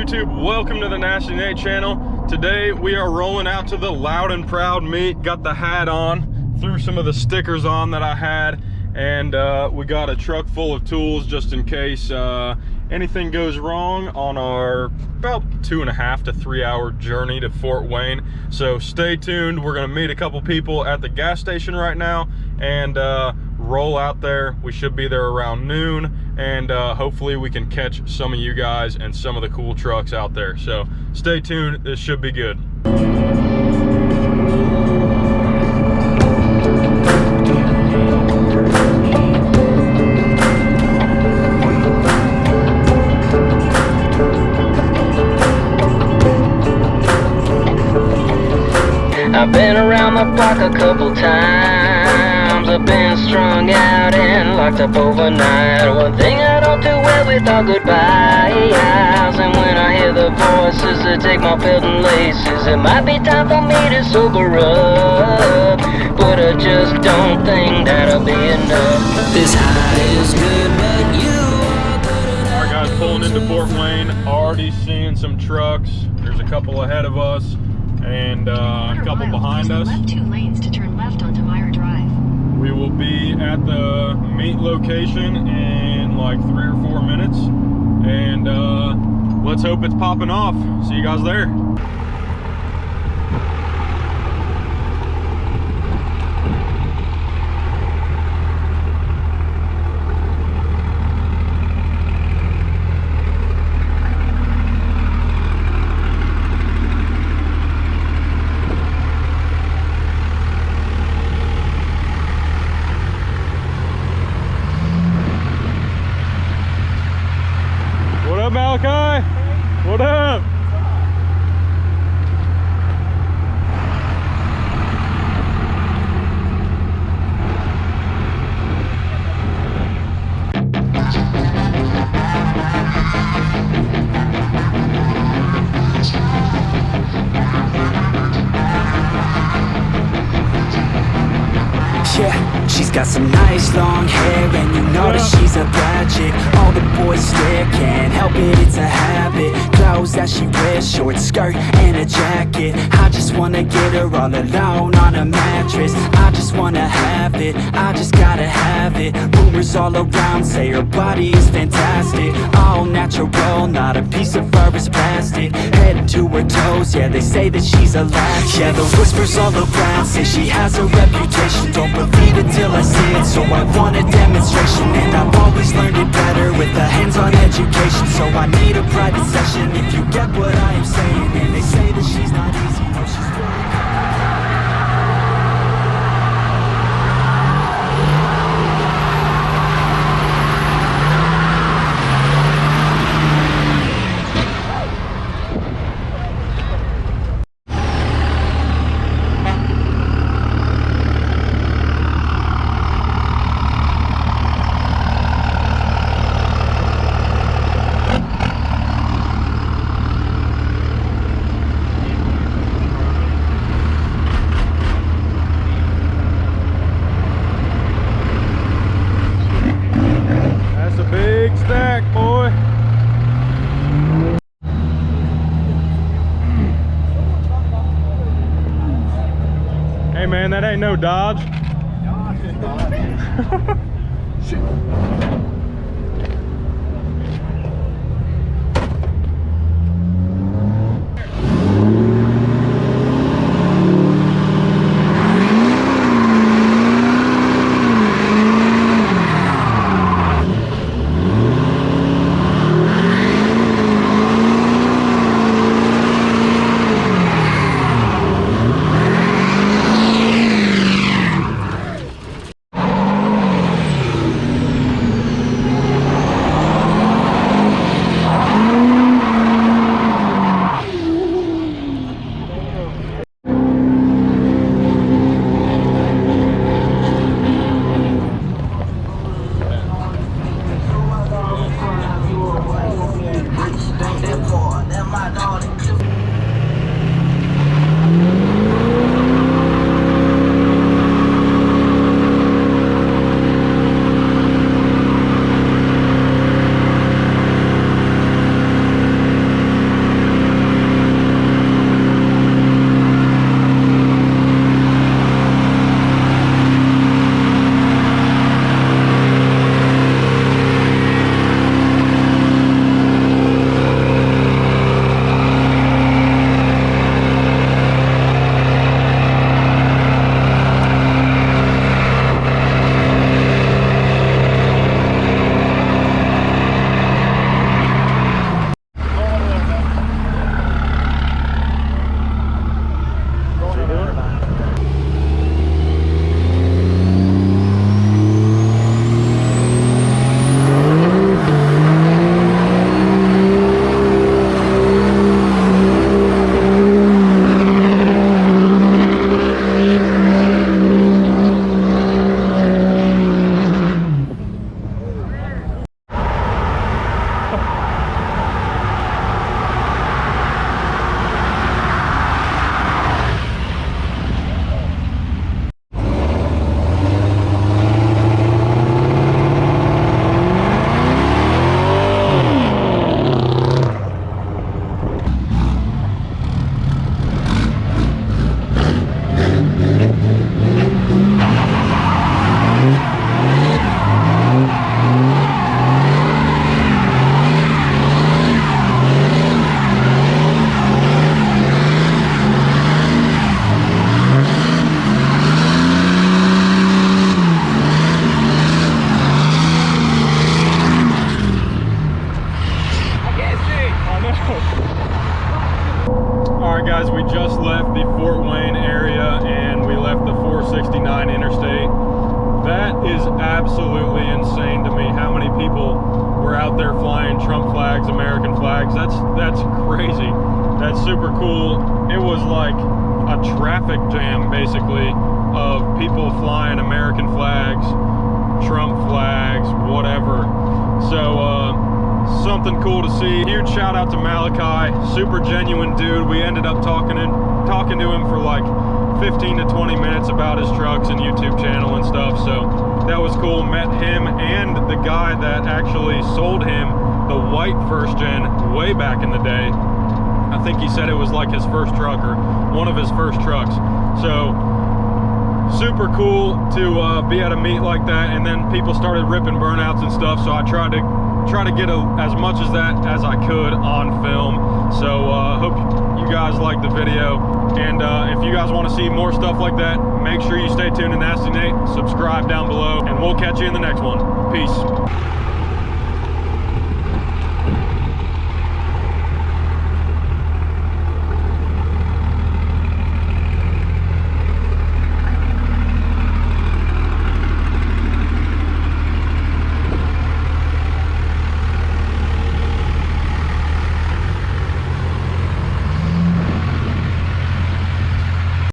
YouTube? Welcome to the Nasty Nate channel. Today we are rolling out to the Loud and Proud meet. Got the hat on, threw some of the stickers on that I had, and we got a truck full of tools just in case anything goes wrong on our about 2.5 to 3 hour journey to Fort Wayne. So stay tuned. We're gonna meet a couple people at the gas station right now and roll out there. We should be there around noon, and hopefully we can catch some of you guys and some of the cool trucks out there. So stay tuned, this should be good. I've been around the block a couple times. I've been strung out and locked up overnight. One thing I don't do well with are goodbyes. And when I hear the voices that take my belt and laces, it might be time for me to sober up, but I just don't think that'll be enough. This high is good, but you are good enough. Alright guys, pulling into Fort Wayne, already seeing some trucks. There's a couple ahead of us and a couple behind us. Left 2 lanes to turn left onto Meyer Drive. We will be at the meet location in like 3 or 4 minutes, and let's hope it's popping off. See you guys there. Malachi, what up? Yeah, she's got some nice long hair, and you know that she's a bad chick. All the boys stare, can't help it, it's a habit. Clothes that she wears, short skirt and a jacket. I just wanna get her all alone on a mattress. I just wanna have it, I just gotta have it. Rumors all around say her body is fantastic. All natural, not a piece of fur is plastic. Head to her toes, yeah, they say that she's a latch. Yeah, the whispers all around say she has a reputation. Don't believe it till I see it, so I want a demonstration. And I've always learned it better with a hands-on education. So I need a private session, if you get what I am saying. And they say that she's not easy, no, she's really stack, boy. Hey man, that ain't no Dodge. Shit. left the Fort Wayne area and we left the 469 interstate. That is absolutely insane to me, how many people were out there flying Trump flags, American flags. That's crazy. That's super cool. It was like a traffic jam, basically, of people flying American flags, Trump flags, whatever. So, something cool to see. Huge shout out to Malachi, super genuine dude. We ended up talking to him for like 15 to 20 minutes about his trucks and YouTube channel and stuff. So that was cool. Met him and the guy that actually sold him the white first gen way back in the day. I think he said it was like his first truck or one of his first trucks. So super cool to be at a meet like that. And then people started ripping burnouts and stuff. So I tried to get as much as that as I could on film. So hope you guys liked the video, and if you guys want to see more stuff like that, make sure you stay tuned to Nasty Nate, subscribe down below, and we'll catch you in the next one. Peace.